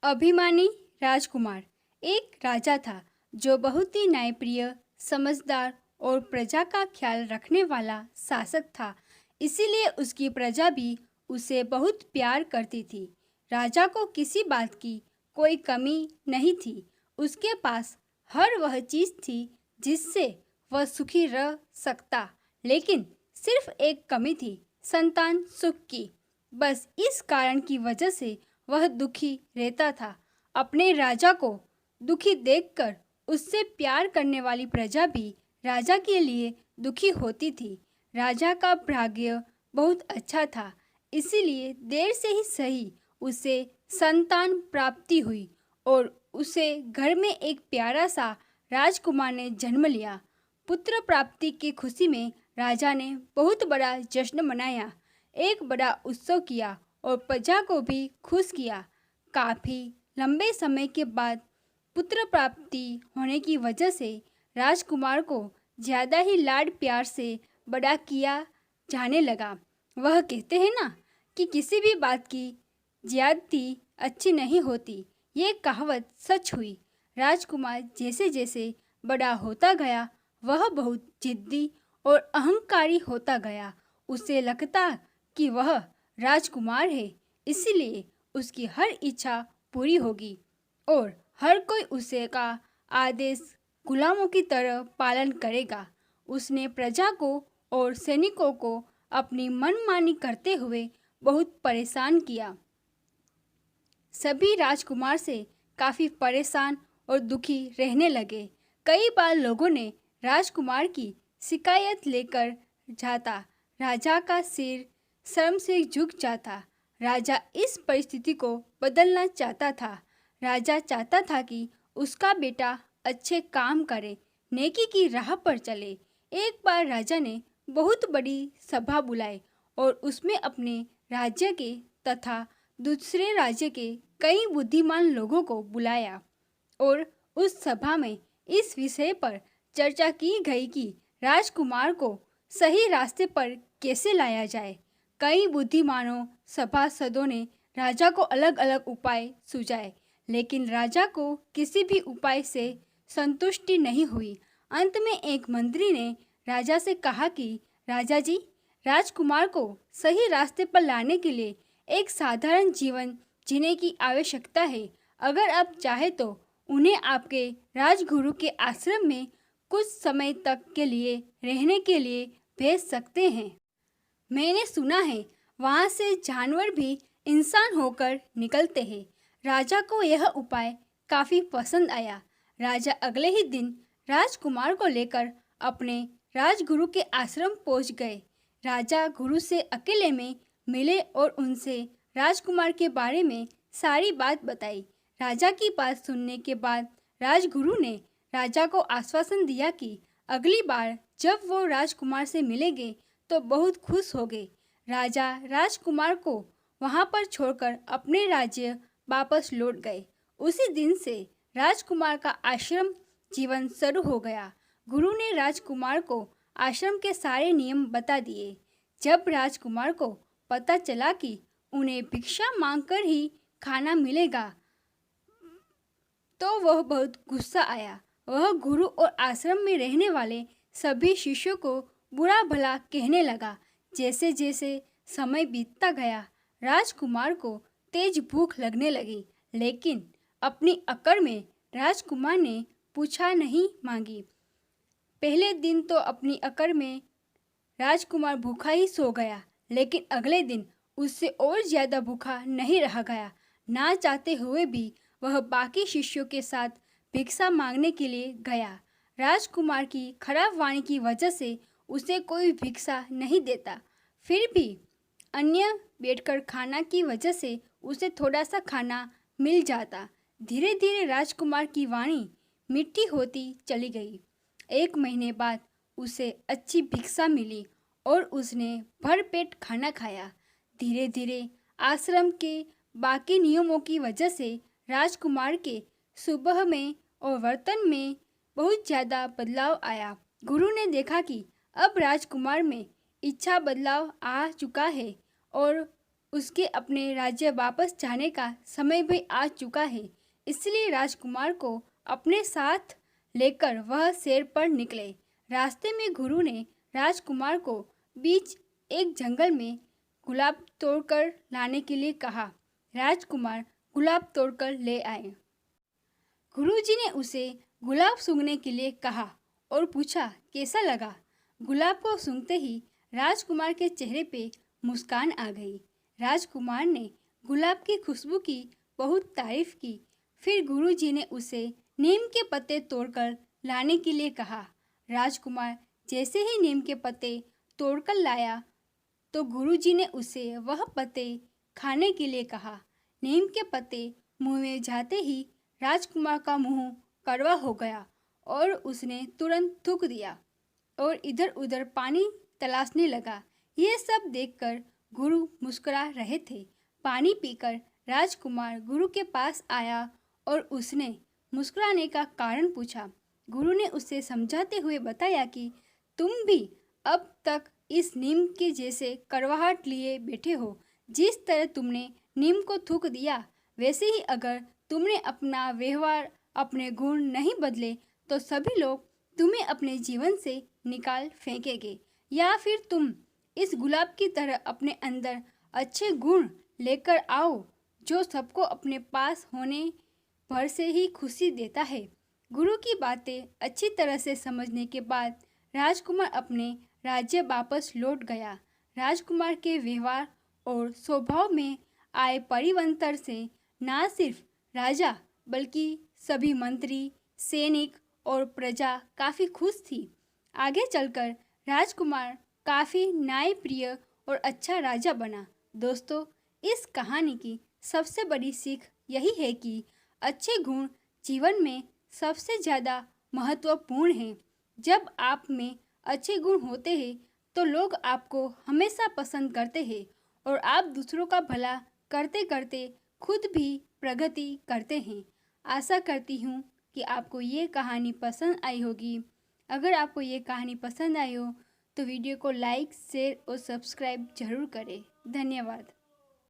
अभिमानी राजकुमार एक राजा था जो बहुत ही न्यायप्रिय, समझदार और प्रजा का ख्याल रखने वाला शासक था। इसीलिए उसकी प्रजा भी उसे बहुत प्यार करती थी। राजा को किसी बात की कोई कमी नहीं थी। उसके पास हर वह चीज़ थी जिससे वह सुखी रह सकता। लेकिन सिर्फ एक कमी थी, संतान सुख की। बस इस कारण की वजह से वह दुखी रहता था। अपने राजा को दुखी देखकर उससे प्यार करने वाली प्रजा भी राजा के लिए दुखी होती थी। राजा का भाग्य बहुत अच्छा था, इसीलिए देर से ही सही उसे संतान प्राप्ति हुई और उसे घर में एक प्यारा सा राजकुमार ने जन्म लिया। पुत्र प्राप्ति की खुशी में राजा ने बहुत बड़ा जश्न मनाया, एक बड़ा उत्सव किया और प्रजा को भी खुश किया। काफ़ी लंबे समय के बाद पुत्र प्राप्ति होने की वजह से राजकुमार को ज़्यादा ही लाड प्यार से बड़ा किया जाने लगा। वह कहते हैं ना कि किसी भी बात की ज्यादती अच्छी नहीं होती। ये कहावत सच हुई। राजकुमार जैसे जैसे बड़ा होता गया वह बहुत जिद्दी और अहंकारी होता गया। उसे लगता कि वह राजकुमार है, इसीलिए उसकी हर इच्छा पूरी होगी और हर कोई उसे का आदेश गुलामों की तरह पालन करेगा। उसने प्रजा को और सैनिकों को अपनी मनमानी करते हुए बहुत परेशान किया। सभी राजकुमार से काफ़ी परेशान और दुखी रहने लगे। कई बार लोगों ने राजकुमार की शिकायत लेकर जाता। राजा का सिर शर्म से झुक जाता। राजा इस परिस्थिति को बदलना चाहता था। राजा चाहता था कि उसका बेटा अच्छे काम करे, नेकी की राह पर चले। एक बार राजा ने बहुत बड़ी सभा बुलाई और उसमें अपने राज्य के तथा दूसरे राज्य के कई बुद्धिमान लोगों को बुलाया और उस सभा में इस विषय पर चर्चा की गई कि राजकुमार को सही रास्ते पर कैसे लाया जाए। कई बुद्धिमानों सभासदों ने राजा को अलग अलग उपाय सुझाए, लेकिन राजा को किसी भी उपाय से संतुष्टि नहीं हुई। अंत में एक मंत्री ने राजा से कहा कि राजा जी, राजकुमार को सही रास्ते पर लाने के लिए एक साधारण जीवन जीने की आवश्यकता है। अगर आप चाहें तो उन्हें आपके राजगुरु के आश्रम में कुछ समय तक के लिए रहने के लिए भेज सकते हैं। मैंने सुना है वहाँ से जानवर भी इंसान होकर निकलते हैं। राजा को यह उपाय काफ़ी पसंद आया। राजा अगले ही दिन राजकुमार को लेकर अपने राजगुरु के आश्रम पहुँच गए। राजा गुरु से अकेले में मिले और उनसे राजकुमार के बारे में सारी बात बताई। राजा की बात सुनने के बाद राजगुरु ने राजा को आश्वासन दिया कि अगली बार जब वो राजकुमार से मिलेंगे तो बहुत खुश होंगे। राजा राजकुमार को वहाँ पर छोड़कर अपने राज्य वापस लौट गए। उसी दिन से राजकुमार का आश्रम जीवन शुरू हो गया। गुरु ने राजकुमार को आश्रम के सारे नियम बता दिए। जब राजकुमार को पता चला कि उन्हें भिक्षा मांगकर ही खाना मिलेगा तो वह बहुत गुस्सा आया। वह गुरु और आश्रम में रहने वाले सभी शिष्यों को बुरा भला कहने लगा। जैसे जैसे समय बीतता गया राजकुमार को तेज भूख लगने लगी, लेकिन अपनी अकड़ में राजकुमार ने पूछा नहीं मांगी। पहले दिन तो अपनी अकड़ में राजकुमार भूखा ही सो गया, लेकिन अगले दिन उससे और ज़्यादा भूखा नहीं रह गया। ना चाहते हुए भी वह बाकी शिष्यों के साथ भिक्षा मांगने के लिए गया। राजकुमार की खराब वाणी की वजह से उसे कोई भिक्षा नहीं देता। फिर भी अन्य बैठकर खाना की वजह से उसे थोड़ा सा खाना मिल जाता। धीरे धीरे राजकुमार की वाणी मीठी होती चली गई। एक महीने बाद उसे अच्छी भिक्षा मिली और उसने भरपेट खाना खाया। धीरे धीरे आश्रम के बाकी नियमों की वजह से राजकुमार के सुबह में और वर्तन में बहुत ज़्यादा बदलाव आया। गुरु ने देखा कि अब राजकुमार में इच्छा बदलाव आ चुका है और उसके अपने राज्य वापस जाने का समय भी आ चुका है। इसलिए राजकुमार को अपने साथ लेकर वह सैर पर निकले। रास्ते में गुरु ने राजकुमार को बीच एक जंगल में गुलाब तोड़कर लाने के लिए कहा। राजकुमार गुलाब तोड़कर ले आए। गुरुजी ने उसे गुलाब सूंघने के लिए कहा और पूछा कैसा लगा। गुलाब को सूंघते ही राजकुमार के चेहरे पे मुस्कान आ गई। राजकुमार ने गुलाब की खुशबू की बहुत तारीफ की। फिर गुरुजी ने उसे नीम के पत्ते तोड़कर लाने के लिए कहा। राजकुमार जैसे ही नीम के पत्ते तोड़कर लाया तो गुरुजी ने उसे वह पत्ते खाने के लिए कहा। नीम के पत्ते मुंह में जाते ही राजकुमार का मुंह कड़वा हो गया और उसने तुरंत थूक दिया और इधर उधर पानी तलाशने लगा। यह सब देखकर गुरु मुस्कुरा रहे थे। पानी पीकर राजकुमार गुरु के पास आया और उसने मुस्कुराने का कारण पूछा। गुरु ने उसे समझाते हुए बताया कि तुम भी अब तक इस नीम के जैसे कड़वाहट लिए बैठे हो। जिस तरह तुमने नीम को थूक दिया, वैसे ही अगर तुमने अपना व्यवहार, अपने गुण नहीं बदले तो सभी लोग तुम्हें अपने जीवन से निकाल फेंकेंगे। या फिर तुम इस गुलाब की तरह अपने अंदर अच्छे गुण लेकर आओ जो सबको अपने पास होने भर से ही खुशी देता है। गुरु की बातें अच्छी तरह से समझने के बाद राजकुमार अपने राज्य वापस लौट गया। राजकुमार के व्यवहार और स्वभाव में आए परिवर्तन से न सिर्फ राजा बल्कि सभी मंत्री, सैनिक और प्रजा काफ़ी खुश थी। आगे चलकर राजकुमार काफ़ी न्यायप्रिय और अच्छा राजा बना। दोस्तों, इस कहानी की सबसे बड़ी सीख यही है कि अच्छे गुण जीवन में सबसे ज़्यादा महत्वपूर्ण हैं। जब आप में अच्छे गुण होते हैं तो लोग आपको हमेशा पसंद करते हैं और आप दूसरों का भला करते करते खुद भी प्रगति करते हैं। आशा करती हूँ कि आपको ये कहानी पसंद आई होगी। अगर आपको ये कहानी पसंद आई हो तो वीडियो को लाइक, शेयर और सब्सक्राइब ज़रूर करें। धन्यवाद।